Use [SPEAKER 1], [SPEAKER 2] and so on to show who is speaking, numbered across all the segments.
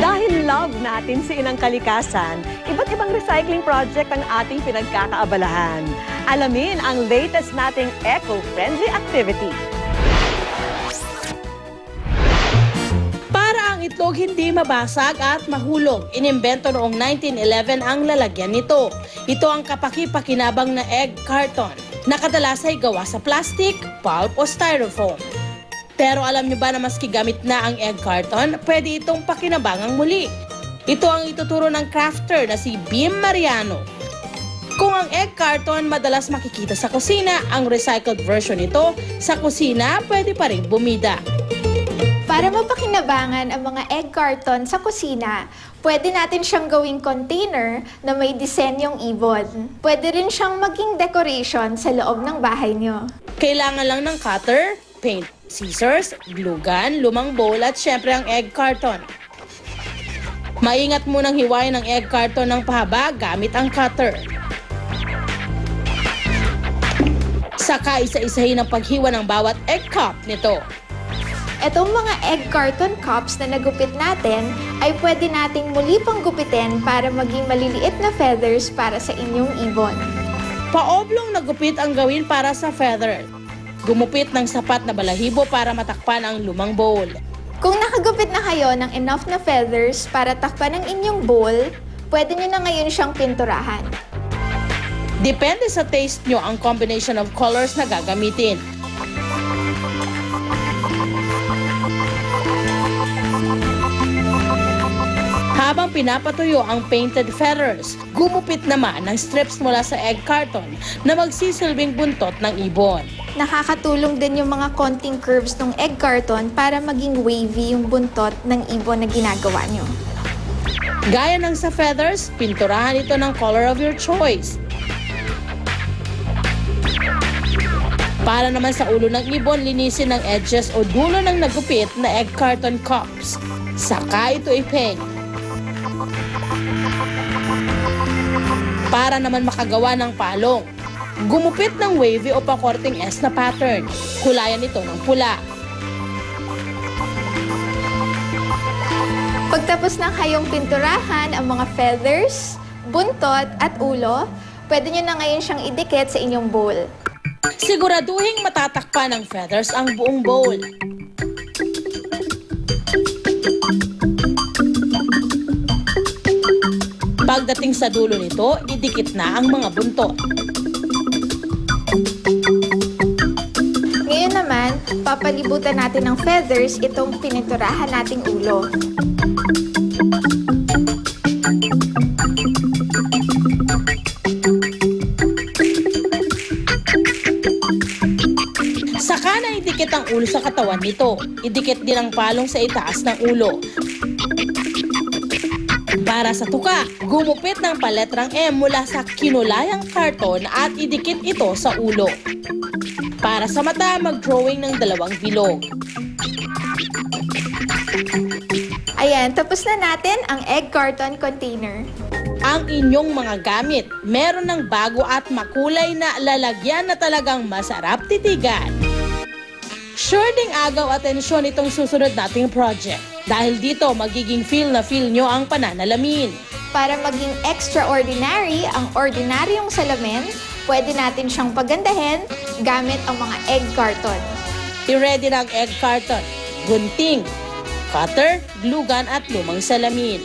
[SPEAKER 1] Dahil love natin sa inang kalikasan, iba't ibang recycling project ang ating pinagkakaabalahan. Alamin ang latest nating eco-friendly activity.
[SPEAKER 2] Para ang itlog hindi mabasag at mahulog, inimbento noong 1911 ang lalagyan nito. Ito ang kapaki-pakinabang na egg carton na kadalas ay gawa sa plastic, pulp o styrofoam. Pero alam niyo ba na maski gamit na ang egg carton, pwede itong pakinabangang muli. Ito ang ituturo ng crafter na si Bim Mariano. Kung ang egg carton madalas makikita sa kusina, ang recycled version nito sa kusina pwede pa rin bumida.
[SPEAKER 3] Para mapakinabangan ang mga egg carton sa kusina, pwede natin siyang gawing container na may disenyong ibon. Pwede rin siyang maging decoration sa loob ng bahay niyo.
[SPEAKER 2] Kailangan lang ng cutter, paint, scissors, glue gun, lumang bowl at syempre ang egg carton. Maingat munang hiwain ang egg carton ng pahaba gamit ang cutter. Saka isa-isahin ang paghiwa ng bawat egg cup nito.
[SPEAKER 3] Itong mga egg carton cups na nagupit natin ay pwede nating muli pang gupitin para maging maliliit na feathers para sa inyong ibon.
[SPEAKER 2] Paoblong na gupit ang gawin para sa feather. Gumupit ng sapat na balahibo para matakpan ang lumang bowl.
[SPEAKER 3] Kung nakagupit na kayo ng enough na feathers para takpan ang inyong bowl, pwede nyo na ngayon siyang pinturahan.
[SPEAKER 2] Depende sa taste nyo ang combination of colors na gagamitin. Habang pinapatuyo ang painted feathers, gumupit naman ng strips mula sa egg carton na magsisilbing buntot ng ibon.
[SPEAKER 3] Nakakatulong din yung mga konting curves ng egg carton para maging wavy yung buntot ng ibon na ginagawa nyo.
[SPEAKER 2] Gaya ng sa feathers, pinturahan ito ng color of your choice. Para naman sa ulo ng ibon, linisin ang edges o dulo ng nagupit na egg carton cups. Saka ito i-paint. Para naman makagawa ng palong, gumupit ng wavy o pakorting S na pattern. Kulayan ito ng pula.
[SPEAKER 3] Pagtapos na kayong pinturahan ang mga feathers, buntot at ulo, pwede nyo na ngayon siyang idikit sa inyong bowl.
[SPEAKER 2] Siguraduhing matatakpan ng feathers ang buong bowl. Pagdating sa dulo nito, idikit na ang mga buntot.
[SPEAKER 3] Ngayon naman, papalibutan natin ng feathers itong pininturahan nating ulo.
[SPEAKER 2] Saka na idikit ang ulo sa katawan nito. Idikit din ang palong sa itaas ng ulo. Para sa tuka, gumupit ng paletrang M mula sa kinulayang karton at idikit ito sa ulo. Para sa mata, mag-drawing ng dalawang bilog.
[SPEAKER 3] Ayan, tapos na natin ang egg carton container.
[SPEAKER 2] Ang inyong mga gamit, meron ng bago at makulay na lalagyan na talagang masarap titigan. Sure ding agaw atensyon itong susunod nating project. Dahil dito, magiging feel nyo ang pananalamin.
[SPEAKER 3] Para maging extraordinary ang ordinaryong salamin, pwede natin siyang pagandahin gamit ang mga egg carton.
[SPEAKER 2] I-ready na ang egg carton, gunting, cutter, glue gun at lumang salamin.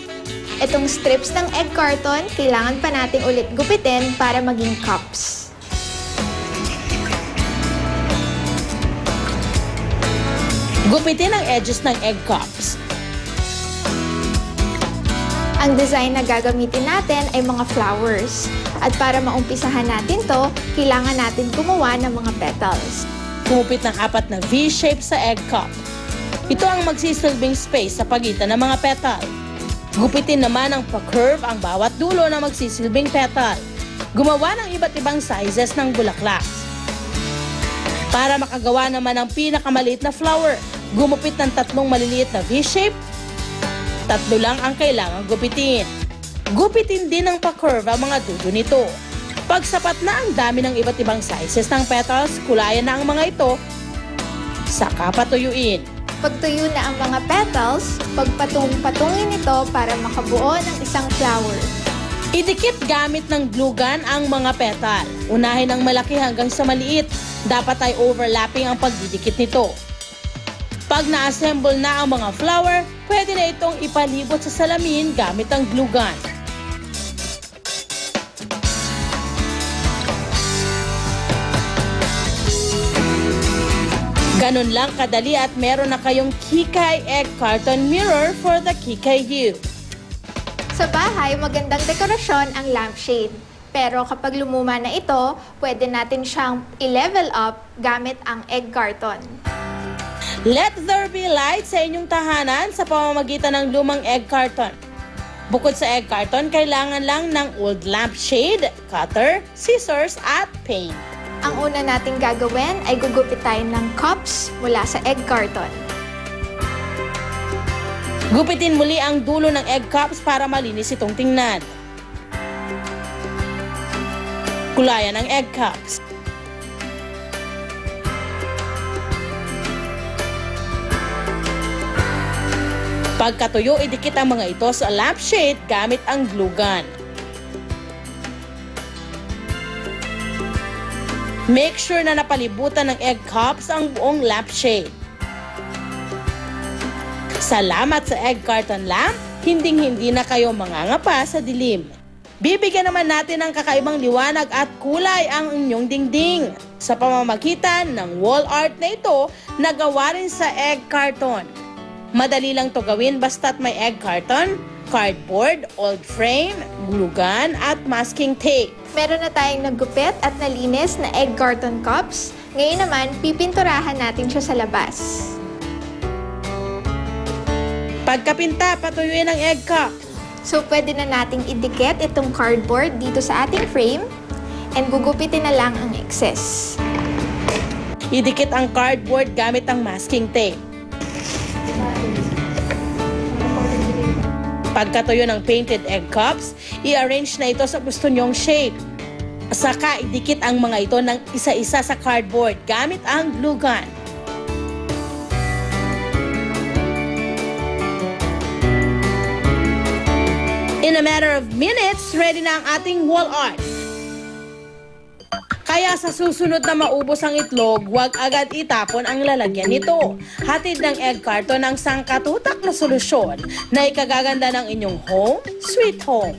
[SPEAKER 3] Itong strips ng egg carton, kailangan pa natin ulit gupitin para maging cups.
[SPEAKER 2] Gupitin ang edges ng egg cups.
[SPEAKER 3] Ang design na gagamitin natin ay mga flowers. At para maumpisahan natin to, kailangan natin gumawa ng mga petals.
[SPEAKER 2] Gumupit ng 4 na V-shape sa egg cup. Ito ang magsisilbing space sa pagitan ng mga petal. Gupitin naman ng pa-curve ang bawat dulo na magsisilbing petal. Gumawa ng iba't ibang sizes ng bulaklak. Para makagawa naman ng pinakamaliit na flower, gumupit ng 3 maliliit na V-shape. 3 lang ang kailangang gupitin. Gupitin din ng pa-curve ang mga dulo nito. Pag sapat na ang dami ng iba't ibang sizes ng petals, kulayan na ang mga ito, saka patuyuin.
[SPEAKER 3] Kapag tuyo na ang mga petals, pagpatong-patungin ito para makabuo ng isang flower.
[SPEAKER 2] Idikit gamit ng glue gun ang mga petal. Unahin ang malaki hanggang sa maliit. Dapat ay overlapping ang pagdidikit nito. Pag na-assemble na ang mga flower, pwede na itong ipalibot sa salamin gamit ang glue gun. Ganun lang kadali at meron na kayong Kikay Egg Carton Mirror for the Kikay You.
[SPEAKER 3] Sa bahay, magandang dekorasyon ang lampshade. Pero kapag lumuma na ito, pwede natin siyang i-level up gamit ang egg carton.
[SPEAKER 2] Let there be light sa inyong tahanan sa pamamagitan ng lumang egg carton. Bukod sa egg carton, kailangan lang ng old lampshade, cutter, scissors at paint.
[SPEAKER 3] Ang una nating gagawin ay gugupit tayo ng cups mula sa egg carton.
[SPEAKER 2] Gupitin muli ang dulo ng egg cups para malinis itong tingnan. Kulayan ang egg cups. Pagkatuyo, idikit ang mga ito sa lampshade gamit ang glue gun. Make sure na napalibutan ng egg cups ang buong lampshade. Salamat sa egg carton lamp, hinding-hindi na kayo mangangapa sa dilim. Bibigyan naman natin ng kakaibang liwanag at kulay ang inyong dingding sa pamamagitan ng wall art na ito na gawa rin sa egg carton. Madali lang to gawin basta't may egg carton, cardboard, old frame, glue gun at masking tape.
[SPEAKER 3] Meron na tayong naggupit at nalinis na egg carton cups. Ngayon naman, pipinturahan natin siya sa labas.
[SPEAKER 2] Pagkapinta, patuyuin ang egg cup.
[SPEAKER 3] So, pwede na nating idikit itong cardboard dito sa ating frame and gugupitin na lang ang excess.
[SPEAKER 2] Idikit ang cardboard gamit ang masking tape. Pagkatuyo ng painted egg cups, i-arrange na ito sa gusto nyong shape. Saka idikit ang mga ito ng isa-isa sa cardboard gamit ang glue gun. In a matter of minutes, ready na ang ating wall art. Kaya sa susunod na maubos ang itlog, huwag agad itapon ang lalagyan nito. Hatid ng egg carton ang sangkatutak na solusyon na ikagaganda ng inyong home, sweet home.